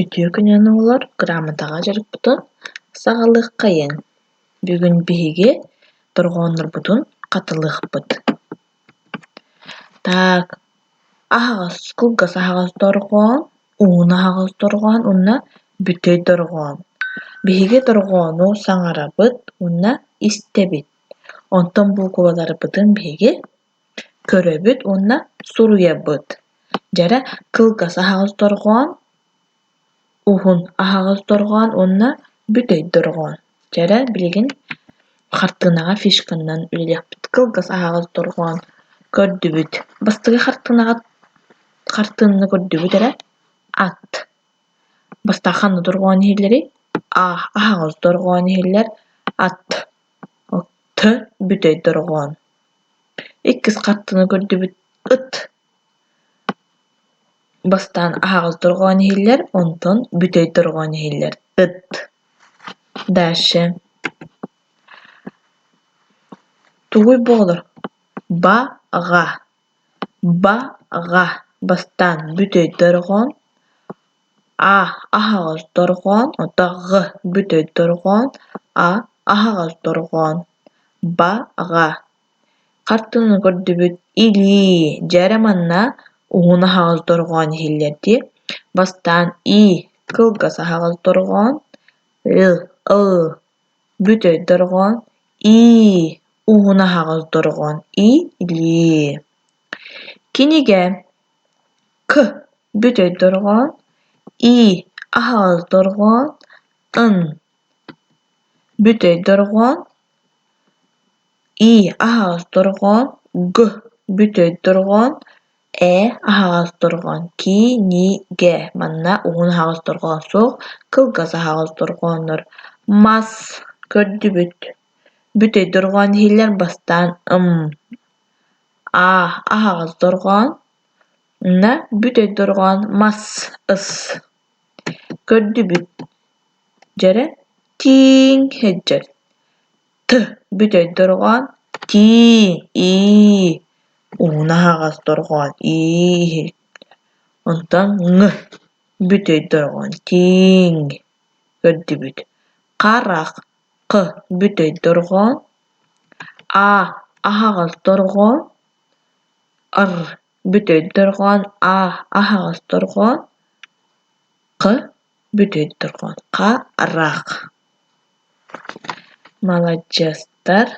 Ütüö күнүн олар грамотаға жарыппытын саҕалыаххайыҥ. Бүгүн биһиги торҕооннорбутун хатылыахпыт. Так, кылгас аһаҕас торҕоон, уун аһаҕас торҕоон, уонна бүтөй торҕоон. Биһиги торҕоону саҥарабыт, уонна истэбит. Онтон бу кубаларбытын биһиги көрөбүт, уонна суруйабыт. Дьара кылгас аһаҕас торҕоон, уһун аһаҕас торҕоон, уонна бүтөй торҕоон. Дьара билигин хартыынаҕа фишканан үлэлиэхпит. Кылгас аһаҕас торҕоон көрдүбүт. Бастыгы хартыынны көрдүбүт эрэ ат. Бастаахханна торҕоон иһиллэри аһаҕас торҕоон иһиллэр ат. Т бүтөй торҕоон. Иккис хартыыны көрдүбүт ыт. Бастаан аһаҕас торҕоон иһиллэр, онтон бүтөй торҕоон иһиллэр ыт. Дальше. Тугуй буолар. Баҕа. Баҕа. Бастаан бүтөй торҕоон. Аһаҕас торҕоон. Ота ғы бүтөй торҕоон. Аһаҕас торҕоон. Баҕа. Хартыыны көрдүбүт илии. Дьара манна уһун аһаҕас торҕоон иһиллэрди. Бастаан кылгас аһаҕас торҕоон. Бүтөй торҕоон. Уһун аһаҕас торҕоон. Илии. Кинигэ к бүтөй торҕоон. Аһаҕас торҕоон. Бүтөй торҕоон. Аһаҕас торҕоон. Г бүтөй торҕоон. Аһаҕас торҕоон. Кинигэ манна уһун аһаҕас торҕоон суох кылгас аһаҕас торҕооннор. Мас көрдүбүт. Бүтөй торҕоон иһиллэр, бастаан аһаҕас торҕоон. Бүтөй торҕоон. Мас ыс. Көрдүбүт. Дьара тииҥ сылдьар. Т бүтөй торҕоон. Тииҥ. Уһун аһаҕас торҕоон. Онтон бүтөй торҕоон. Тииҥ. Көрдүбүт. Харах. Х бүтөй торҕоон. Аһаҕас торҕоон. Бүтөй торҕоон. Аһаҕас торҕоон. Х бүтөй торҕоон. Харах. Молодецтар.